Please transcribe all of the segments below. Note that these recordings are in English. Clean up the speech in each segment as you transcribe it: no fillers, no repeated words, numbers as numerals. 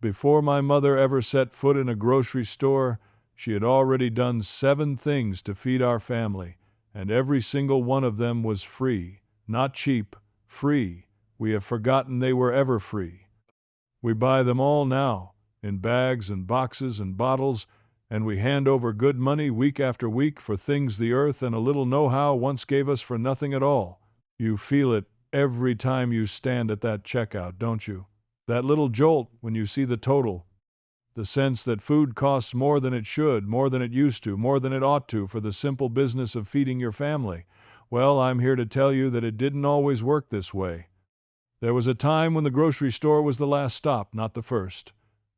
Before my mother ever set foot in a grocery store, she had already done 7 things to feed our family, and every single one of them was free. Not cheap, free. We have forgotten they were ever free. We buy them all now, in bags and boxes and bottles, and we hand over good money week after week for things the earth and a little know-how once gave us for nothing at all. You feel it every time you stand at that checkout, don't you? That little jolt when you see the total. The sense that food costs more than it should, more than it used to, more than it ought to for the simple business of feeding your family. Well, I'm here to tell you that it didn't always work this way. There was a time when the grocery store was the last stop, not the first.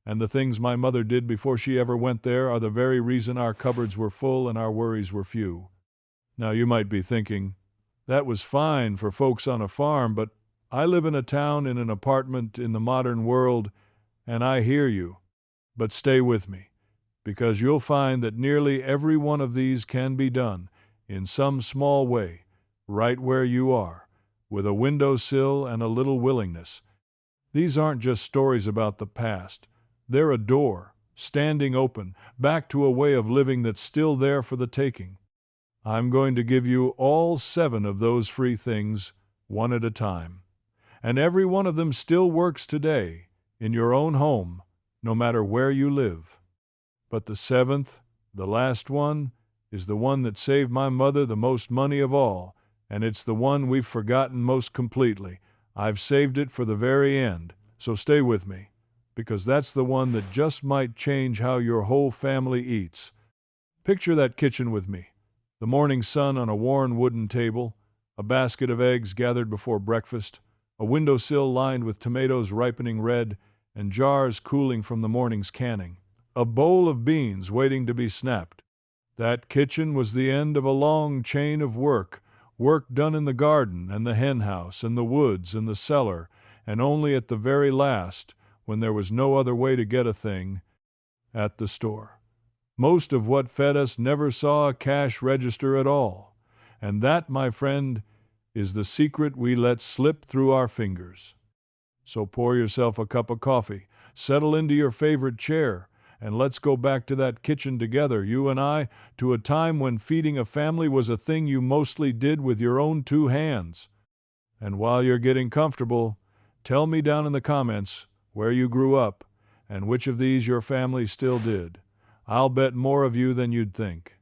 And the things my mother did before she ever went there are the very reason our cupboards were full and our worries were few. Now you might be thinking, that was fine for folks on a farm, but I live in a town in an apartment in the modern world, and I hear you. But stay with me, because you'll find that nearly every one of these can be done, in some small way, right where you are, with a windowsill and a little willingness. These aren't just stories about the past. They're a door, standing open, back to a way of living that's still there for the taking. I'm going to give you all 7 of those free things, one at a time. And every one of them still works today, in your own home, no matter where you live. But the 7th, the last one, is the one that saved my mother the most money of all, and it's the one we've forgotten most completely. I've saved it for the very end, so stay with me, because that's the one that just might change how your whole family eats. Picture that kitchen with me. The morning sun on a worn wooden table, a basket of eggs gathered before breakfast, a windowsill lined with tomatoes ripening red, and jars cooling from the morning's canning, a bowl of beans waiting to be snapped. That kitchen was the end of a long chain of work done in the garden and the hen house and the woods and the cellar, and only at the very last, when there was no other way to get a thing, at the store. Most of what fed us never saw a cash register at all, and that, my friend, is the secret we let slip through our fingers. So pour yourself a cup of coffee, settle into your favorite chair, and let's go back to that kitchen together, you and I, to a time when feeding a family was a thing you mostly did with your own 2 hands. And while you're getting comfortable, tell me down in the comments where you grew up and which of these your family still did. I'll bet more of you than you'd think.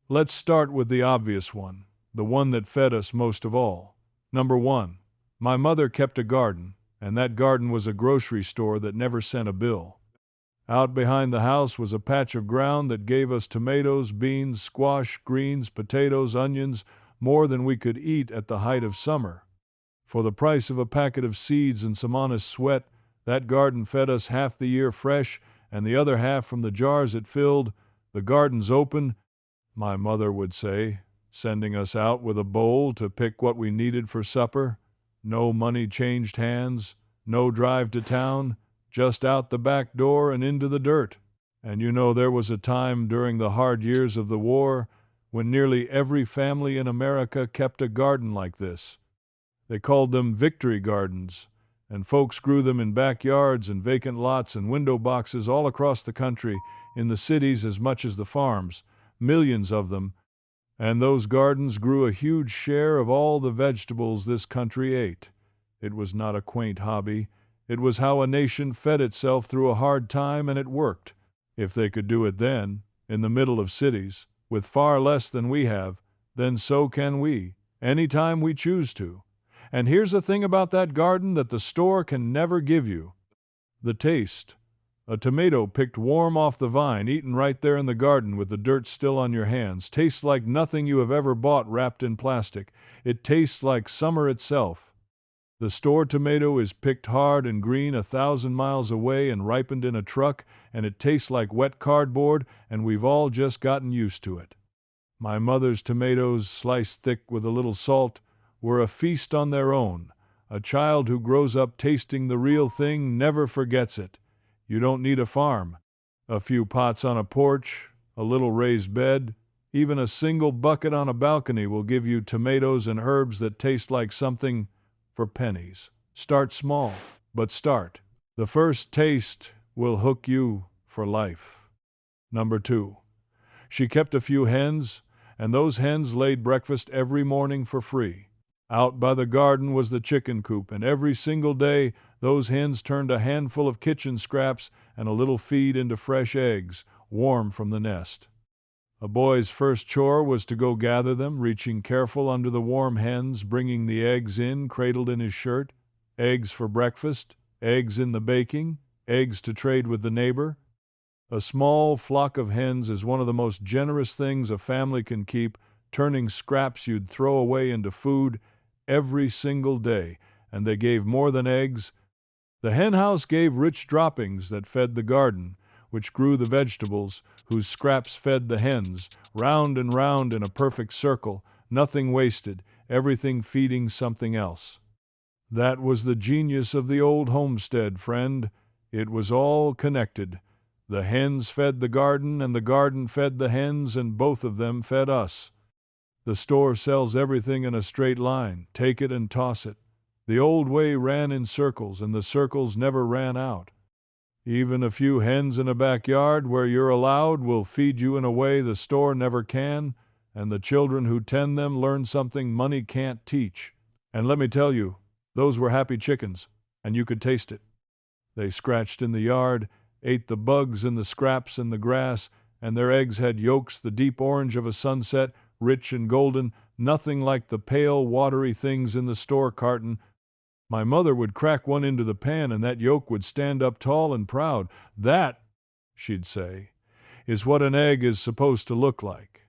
Let's start with the obvious one, the one that fed us most of all. Number 1, my mother kept a garden, and that garden was a grocery store that never sent a bill. Out behind the house was a patch of ground that gave us tomatoes, beans, squash, greens, potatoes, onions, more than we could eat at the height of summer. For the price of a packet of seeds and some honest sweat, that garden fed us half the year fresh, and the other half from the jars it filled. The garden's open, my mother would say, sending us out with a bowl to pick what we needed for supper. No money changed hands, no drive to town, just out the back door and into the dirt. And you know there was a time during the hard years of the war when nearly every family in America kept a garden like this. They called them victory gardens, and folks grew them in backyards and vacant lots and window boxes all across the country, in the cities as much as the farms, millions of them, and those gardens grew a huge share of all the vegetables this country ate. It was not a quaint hobby. It was how a nation fed itself through a hard time, and it worked. If they could do it then, in the middle of cities, with far less than we have, then so can we, any time we choose to. And here's the thing about that garden that the store can never give you: the taste. A tomato picked warm off the vine, eaten right there in the garden with the dirt still on your hands, tastes like nothing you have ever bought wrapped in plastic. It tastes like summer itself. The store tomato is picked hard and green 1,000 miles away and ripened in a truck, and it tastes like wet cardboard, and we've all just gotten used to it. My mother's tomatoes, sliced thick with a little salt, were a feast on their own. A child who grows up tasting the real thing never forgets it. You don't need a farm. A few pots on a porch, a little raised bed, even a single bucket on a balcony will give you tomatoes and herbs that taste like something for pennies. Start small, but start. The first taste will hook you for life. Number 2. She kept a few hens, and those hens laid breakfast every morning for free. Out by the garden was the chicken coop, and every single day those hens turned a handful of kitchen scraps and a little feed into fresh eggs, warm from the nest. A boy's first chore was to go gather them, reaching careful under the warm hens, bringing the eggs in, cradled in his shirt. Eggs for breakfast, eggs in the baking, eggs to trade with the neighbor. A small flock of hens is one of the most generous things a family can keep, turning scraps you'd throw away into food every single day, and they gave more than eggs. The hen house gave rich droppings that fed the garden, which grew the vegetables, whose scraps fed the hens, round and round in a perfect circle, nothing wasted, everything feeding something else. That was the genius of the old homestead, friend. It was all connected. The hens fed the garden, and the garden fed the hens, and both of them fed us. The store sells everything in a straight line. Take it and toss it. The old way ran in circles, and the circles never ran out. Even a few hens in a backyard where you're allowed will feed you in a way the store never can, and the children who tend them learn something money can't teach. And let me tell you, those were happy chickens, and you could taste it. They scratched in the yard, ate the bugs and the scraps and the grass, and their eggs had yolks the deep orange of a sunset, rich and golden, nothing like the pale, watery things in the store carton. My mother would crack one into the pan, and that yolk would stand up tall and proud. That, she'd say, is what an egg is supposed to look like.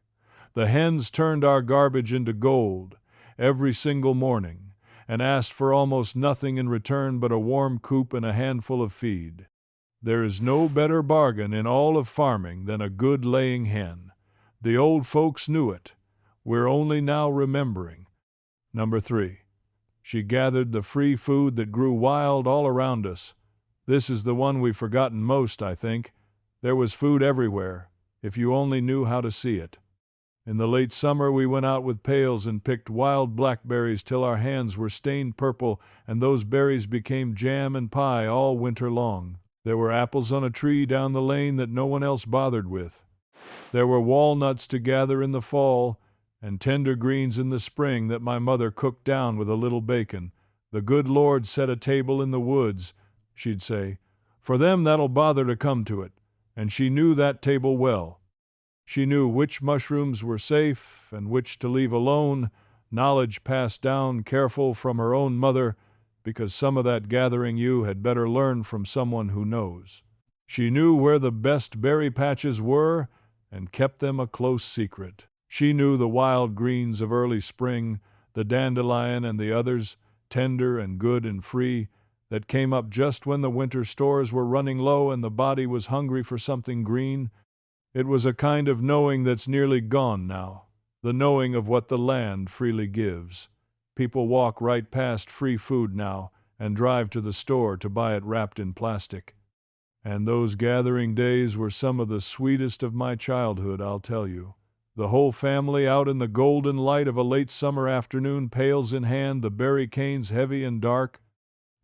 The hens turned our garbage into gold every single morning, and asked for almost nothing in return but a warm coop and a handful of feed. There is no better bargain in all of farming than a good laying hen. The old folks knew it. We're only now remembering. Number 3. She gathered the free food that grew wild all around us. This is the one we've forgotten most, I think. There was food everywhere, if you only knew how to see it. In the late summer we went out with pails and picked wild blackberries till our hands were stained purple, and those berries became jam and pie all winter long. There were apples on a tree down the lane that no one else bothered with. There were walnuts to gather in the fall, and tender greens in the spring that my mother cooked down with a little bacon. The good Lord set a table in the woods, she'd say, for them that'll bother to come to it, and she knew that table well. She knew which mushrooms were safe and which to leave alone, knowledge passed down careful from her own mother, because some of that gathering you had better learn from someone who knows. She knew where the best berry patches were and kept them a close secret. She knew the wild greens of early spring, the dandelion and the others, tender and good and free, that came up just when the winter stores were running low and the body was hungry for something green. It was a kind of knowing that's nearly gone now, the knowing of what the land freely gives. People walk right past free food now and drive to the store to buy it wrapped in plastic. And those gathering days were some of the sweetest of my childhood, I'll tell you. The whole family out in the golden light of a late summer afternoon, pails in hand, the berry canes heavy and dark.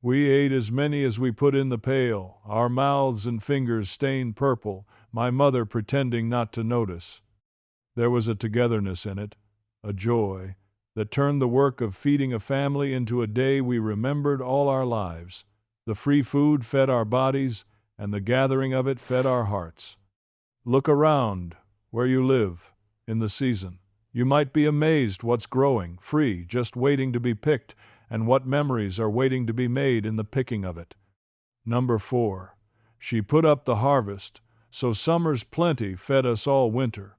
We ate as many as we put in the pail, our mouths and fingers stained purple, my mother pretending not to notice. There was a togetherness in it, a joy, that turned the work of feeding a family into a day we remembered all our lives. The free food fed our bodies, and the gathering of it fed our hearts. Look around, where you live, in the season. You might be amazed what's growing, free, just waiting to be picked, and what memories are waiting to be made in the picking of it. Number 4. She put up the harvest, so summer's plenty fed us all winter.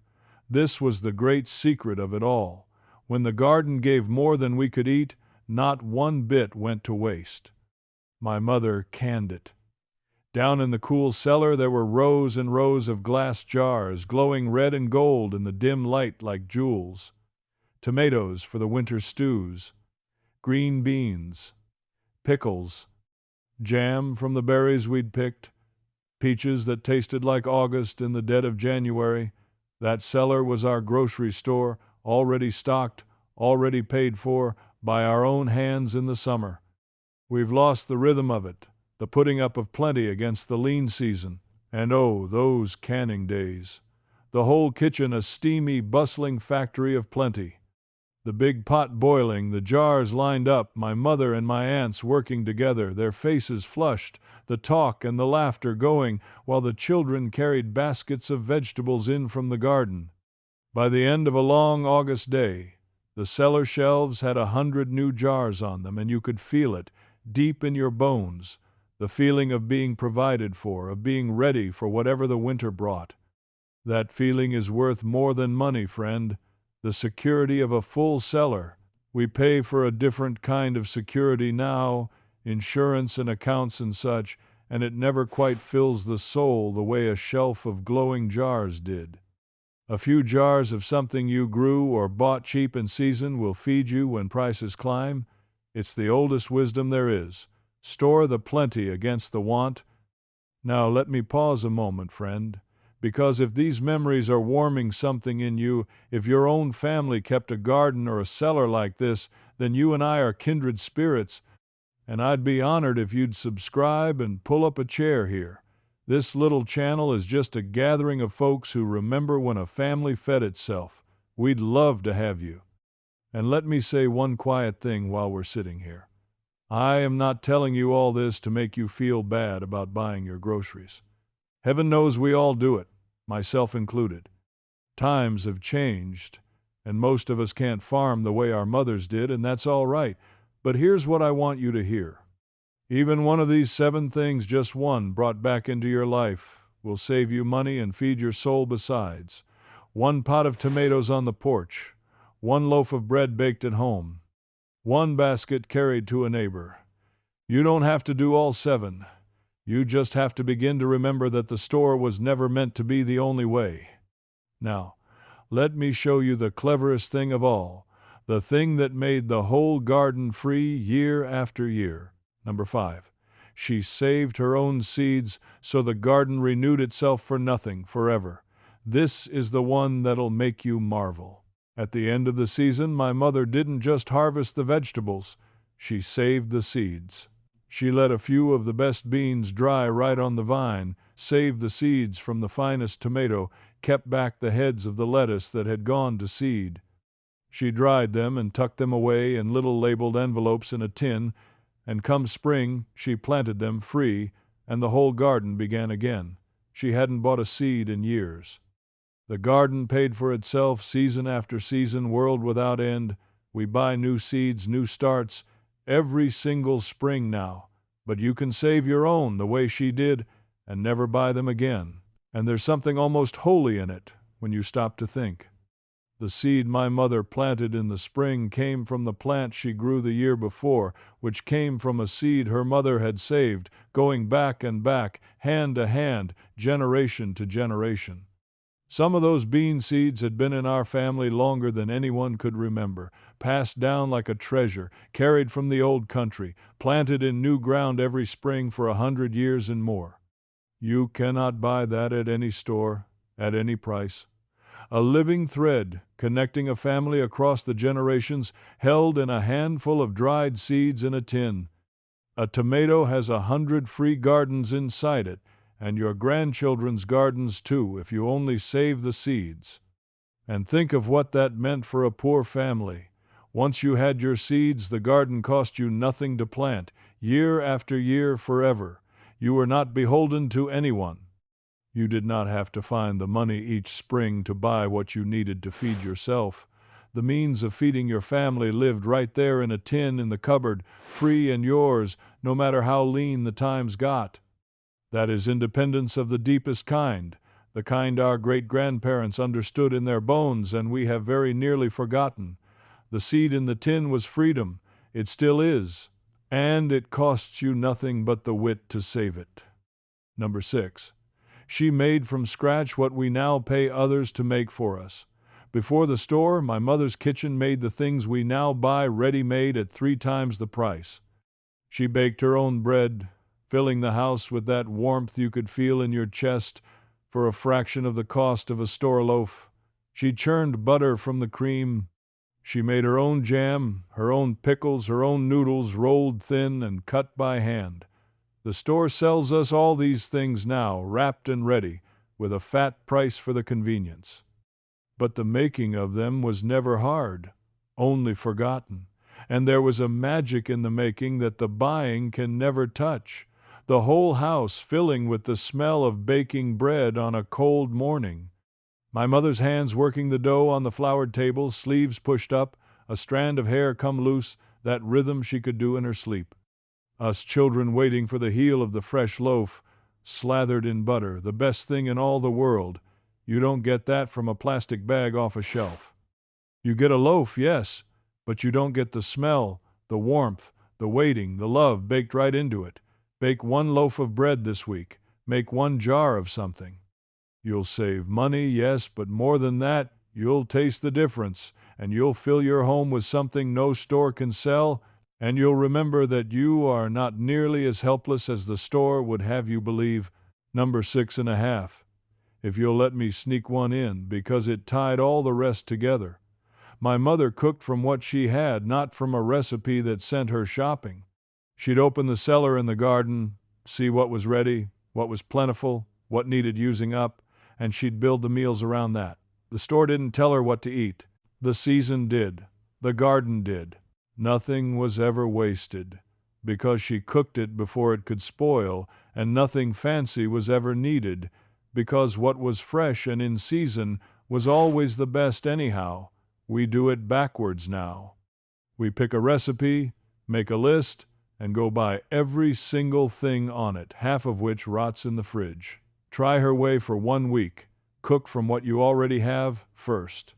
This was the great secret of it all. When the garden gave more than we could eat, not one bit went to waste. My mother canned it. Down in the cool cellar there were rows and rows of glass jars, glowing red and gold in the dim light like jewels. Tomatoes for the winter stews, green beans, pickles, jam from the berries we'd picked, peaches that tasted like August in the dead of January. That cellar was our grocery store, already stocked, already paid for, by our own hands in the summer. We've lost the rhythm of it, the putting up of plenty against the lean season, and oh, those canning days. The whole kitchen a steamy, bustling factory of plenty. The big pot boiling, the jars lined up, my mother and my aunts working together, their faces flushed, the talk and the laughter going, while the children carried baskets of vegetables in from the garden. By the end of a long August day, the cellar shelves had 100 new jars on them, and you could feel it, deep in your bones, the feeling of being provided for, of being ready for whatever the winter brought. That feeling is worth more than money, friend. The security of a full cellar. We pay for a different kind of security now, insurance and accounts and such, and it never quite fills the soul the way a shelf of glowing jars did. A few jars of something you grew or bought cheap in season will feed you when prices climb. It's the oldest wisdom there is. Store the plenty against the want. Now let me pause a moment, friend. Because if these memories are warming something in you, if your own family kept a garden or a cellar like this, then you and I are kindred spirits, and I'd be honored if you'd subscribe and pull up a chair here. This little channel is just a gathering of folks who remember when a family fed itself. We'd love to have you. And let me say one quiet thing while we're sitting here. I am not telling you all this to make you feel bad about buying your groceries. Heaven knows we all do it, myself included. Times have changed, and most of us can't farm the way our mothers did, and that's all right. But here's what I want you to hear. Even one of these 7 things, just one, brought back into your life, will save you money and feed your soul besides. 1 pot of tomatoes on the porch, 1 loaf of bread baked at home, 1 basket carried to a neighbor. You don't have to do all 7. You just have to begin to remember that the store was never meant to be the only way. Now, let me show you the cleverest thing of all, the thing that made the whole garden free year after year. Number 5. She saved her own seeds, so the garden renewed itself for nothing, forever. This is the one that'll make you marvel. At the end of the season, my mother didn't just harvest the vegetables, she saved the seeds. She let a few of the best beans dry right on the vine, saved the seeds from the finest tomato, kept back the heads of the lettuce that had gone to seed. She dried them and tucked them away in little labeled envelopes in a tin, and come spring she planted them free, and the whole garden began again. She hadn't bought a seed in years. The garden paid for itself season after season, world without end. We buy new seeds, new starts, every single spring now, but you can save your own the way she did and never buy them again. And there's something almost holy in it when you stop to think. The seed my mother planted in the spring came from the plant she grew the year before, which came from a seed her mother had saved, going back and back, hand to hand, generation to generation. Some of those bean seeds had been in our family longer than anyone could remember, passed down like a treasure, carried from the old country, planted in new ground every spring for 100 years and more. You cannot buy that at any store, at any price. A living thread connecting a family across the generations, held in a handful of dried seeds in a tin. A tomato has 100 free gardens inside it, and your grandchildren's gardens too, if you only save the seeds. And think of what that meant for a poor family. Once you had your seeds, the garden cost you nothing to plant, year after year, forever. You were not beholden to anyone. You did not have to find the money each spring to buy what you needed to feed yourself. The means of feeding your family lived right there in a tin in the cupboard, free and yours, no matter how lean the times got. That is independence of the deepest kind, the kind our great-grandparents understood in their bones and we have very nearly forgotten. The seed in the tin was freedom. It still is. And it costs you nothing but the wit to save it. Number 6. She made from scratch what we now pay others to make for us. Before the store, my mother's kitchen made the things we now buy ready-made at 3 times the price. She baked her own bread, filling the house with that warmth you could feel in your chest for a fraction of the cost of a store loaf. She churned butter from the cream. She made her own jam, her own pickles, her own noodles rolled thin and cut by hand. The store sells us all these things now, wrapped and ready, with a fat price for the convenience. But the making of them was never hard, only forgotten. And there was a magic in the making that the buying can never touch, the whole house filling with the smell of baking bread on a cold morning. My mother's hands working the dough on the floured table, sleeves pushed up, a strand of hair come loose, that rhythm she could do in her sleep. Us children waiting for the heel of the fresh loaf, slathered in butter, the best thing in all the world. You don't get that from a plastic bag off a shelf. You get a loaf, yes, but you don't get the smell, the warmth, the waiting, the love baked right into it. Bake one loaf of bread this week. Make one jar of something. You'll save money, yes, but more than that, you'll taste the difference, and you'll fill your home with something no store can sell, and you'll remember that you are not nearly as helpless as the store would have you believe. Number 6.5. If you'll let me sneak one in, because it tied all the rest together. My mother cooked from what she had, not from a recipe that sent her shopping. She'd open the cellar in the garden, see what was ready, what was plentiful, what needed using up, and she'd build the meals around that. The store didn't tell her what to eat. The season did. The garden did. Nothing was ever wasted, because she cooked it before it could spoil, and nothing fancy was ever needed, because what was fresh and in season was always the best anyhow. We do it backwards now. We pick a recipe, make a list, and go buy every single thing on it, half of which rots in the fridge. Try her way for 1 week. Cook from what you already have first.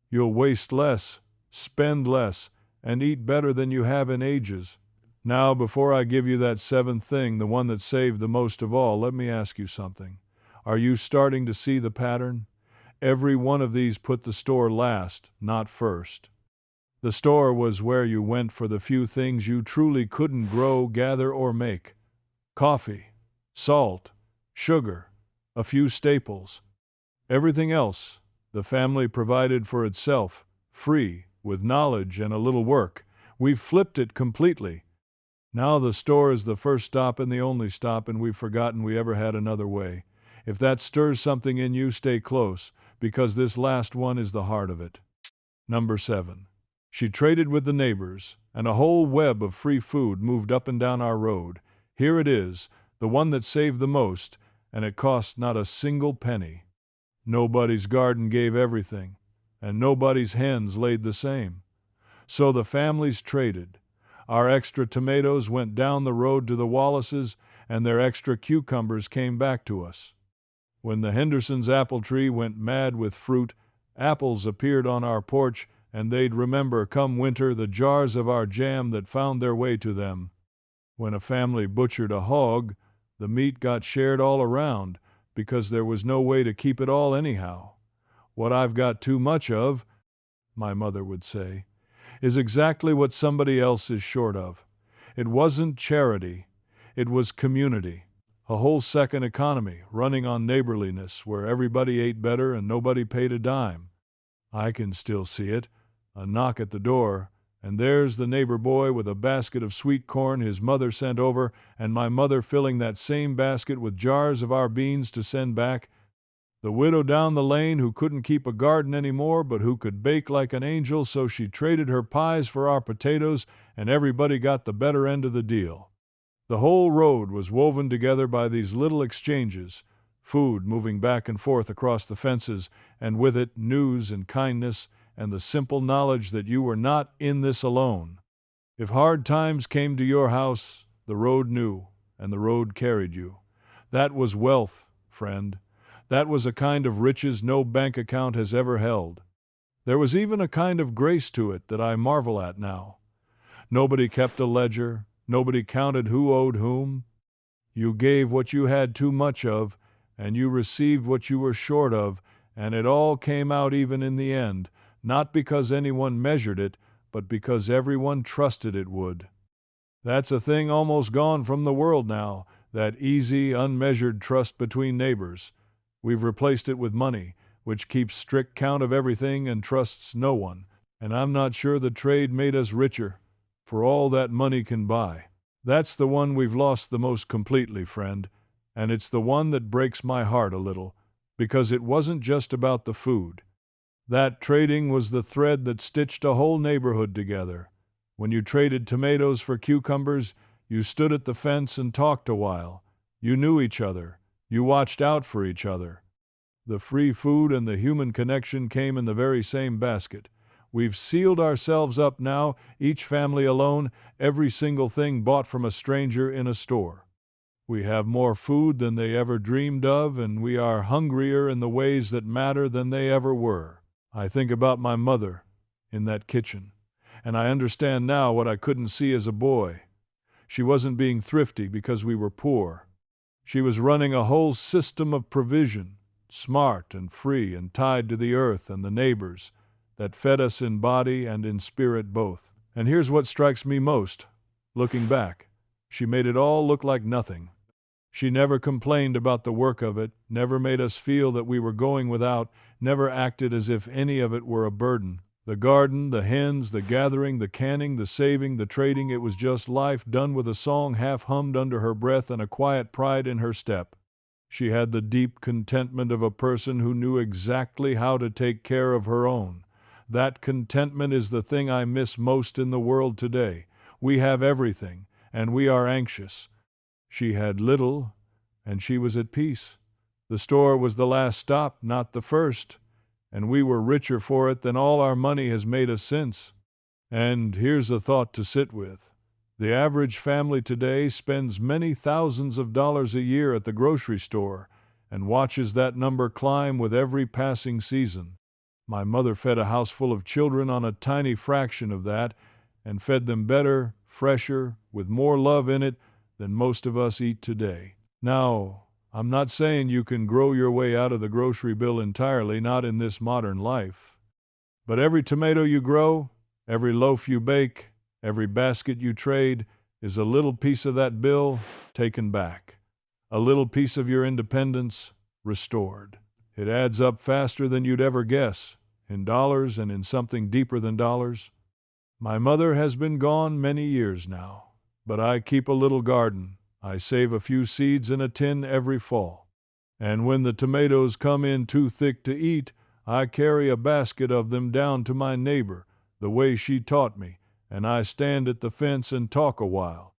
You'll waste less, spend less, and eat better than you have in ages. Now, before I give you that 7th thing, the one that saved the most of all, let me ask you something. Are you starting to see the pattern? Every one of these put the store last, not first. The store was where you went for the few things you truly couldn't grow, gather, or make. Coffee, salt, sugar, a few staples. Everything else, the family provided for itself, free, with knowledge and a little work. We've flipped it completely. Now the store is the first stop and the only stop, and we've forgotten we ever had another way. If that stirs something in you, stay close, because this last one is the heart of it. Number 7. She traded with the neighbors, and a whole web of free food moved up and down our road. Here it is, the one that saved the most, and it cost not a single penny. Nobody's garden gave everything, and nobody's hens laid the same. So the families traded. Our extra tomatoes went down the road to the Wallaces, and their extra cucumbers came back to us. When the Hendersons' apple tree went mad with fruit, apples appeared on our porch, and they'd remember, come winter, the jars of our jam that found their way to them. When a family butchered a hog, the meat got shared all around, because there was no way to keep it all anyhow. What I've got too much of, my mother would say, is exactly what somebody else is short of. It wasn't charity, it was community. A whole second economy, running on neighborliness, where everybody ate better and nobody paid a dime. I can still see it, a knock at the door, and there's the neighbor boy with a basket of sweet corn his mother sent over, and my mother filling that same basket with jars of our beans to send back. The widow down the lane who couldn't keep a garden anymore, but who could bake like an angel, so she traded her pies for our potatoes, and everybody got the better end of the deal. The whole road was woven together by these little exchanges, food moving back and forth across the fences, and with it news and kindness, and the simple knowledge that you were not in this alone. If hard times came to your house, the road knew, and the road carried you. That was wealth, friend. That was a kind of riches no bank account has ever held. There was even a kind of grace to it that I marvel at now. Nobody kept a ledger, nobody counted who owed whom. You gave what you had too much of, and you received what you were short of, and it all came out even in the end, not because anyone measured it, but because everyone trusted it would. That's a thing almost gone from the world now, that easy, unmeasured trust between neighbors. We've replaced it with money, which keeps strict count of everything and trusts no one, and I'm not sure the trade made us richer, for all that money can buy. That's the one we've lost the most completely, friend, and it's the one that breaks my heart a little, because it wasn't just about the food. That trading was the thread that stitched a whole neighborhood together. When you traded tomatoes for cucumbers, you stood at the fence and talked a while. You knew each other. You watched out for each other. The free food and the human connection came in the very same basket. We've sealed ourselves up now, each family alone, every single thing bought from a stranger in a store. We have more food than they ever dreamed of, and we are hungrier in the ways that matter than they ever were. I think about my mother in that kitchen, and I understand now what I couldn't see as a boy. She wasn't being thrifty because we were poor. She was running a whole system of provision, smart and free and tied to the earth and the neighbors, that fed us in body and in spirit both. And here's what strikes me most, looking back. She made it all look like nothing. She never complained about the work of it, never made us feel that we were going without, never acted as if any of it were a burden. The garden, the hens, the gathering, the canning, the saving, the trading, it was just life done with a song half hummed under her breath and a quiet pride in her step. She had the deep contentment of a person who knew exactly how to take care of her own. That contentment is the thing I miss most in the world today. We have everything, and we are anxious. She had little, and she was at peace. The store was the last stop, not the first, and we were richer for it than all our money has made us since. And here's a thought to sit with. The average family today spends many thousands of dollars a year at the grocery store and watches that number climb with every passing season. My mother fed a house full of children on a tiny fraction of that, and fed them better, fresher, with more love in it than most of us eat today. Now, I'm not saying you can grow your way out of the grocery bill entirely, not in this modern life. But every tomato you grow, every loaf you bake, every basket you trade is a little piece of that bill taken back. A little piece of your independence restored. It adds up faster than you'd ever guess, in dollars and in something deeper than dollars. My mother has been gone many years now, but I keep a little garden. I save a few seeds in a tin every fall. And when the tomatoes come in too thick to eat, I carry a basket of them down to my neighbor, the way she taught me, and I stand at the fence and talk a while.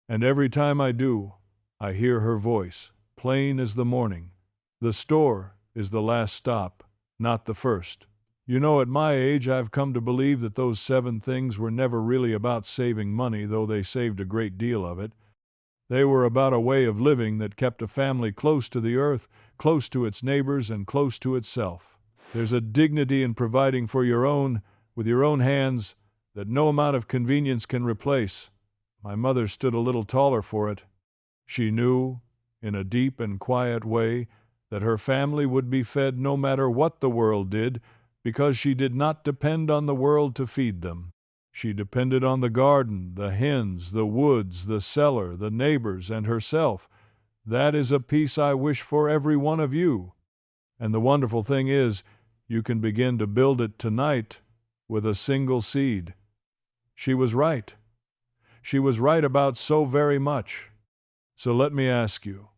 And every time I do, I hear her voice, plain as the morning. The store is the last stop, not the first. You know, at my age, I've come to believe that those 7 things were never really about saving money, though they saved a great deal of it. They were about a way of living that kept a family close to the earth, close to its neighbors, and close to itself. There's a dignity in providing for your own, with your own hands, that no amount of convenience can replace. My mother stood a little taller for it. She knew, in a deep and quiet way, that her family would be fed no matter what the world did, because she did not depend on the world to feed them. She depended on the garden, the hens, the woods, the cellar, the neighbors, and herself. That is a peace I wish for every one of you. And the wonderful thing is, you can begin to build it tonight with a single seed. She was right. She was right about so very much. So let me ask you,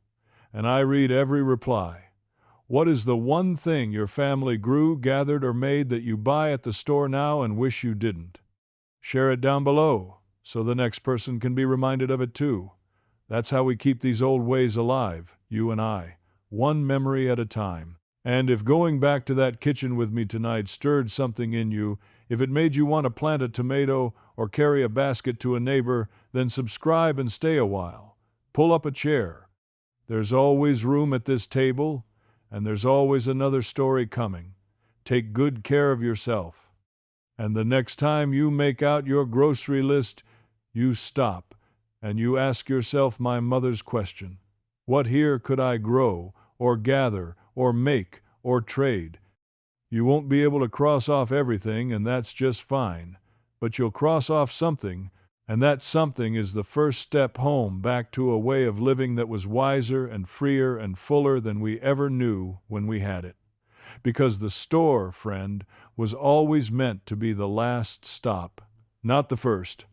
and I read every reply, what is the one thing your family grew, gathered, or made that you buy at the store now and wish you didn't? Share it down below, so the next person can be reminded of it too. That's how we keep these old ways alive, you and I, one memory at a time. And if going back to that kitchen with me tonight stirred something in you, if it made you want to plant a tomato or carry a basket to a neighbor, then subscribe and stay a while. Pull up a chair. There's always room at this table, and there's always another story coming. Take good care of yourself. And the next time you make out your grocery list, you stop and you ask yourself my mother's question. What here could I grow, or gather, or make, or trade? You won't be able to cross off everything, and that's just fine. But you'll cross off something, and that something is the first step home back to a way of living that was wiser and freer and fuller than we ever knew when we had it. Because the store, friend, was always meant to be the last stop, not the first.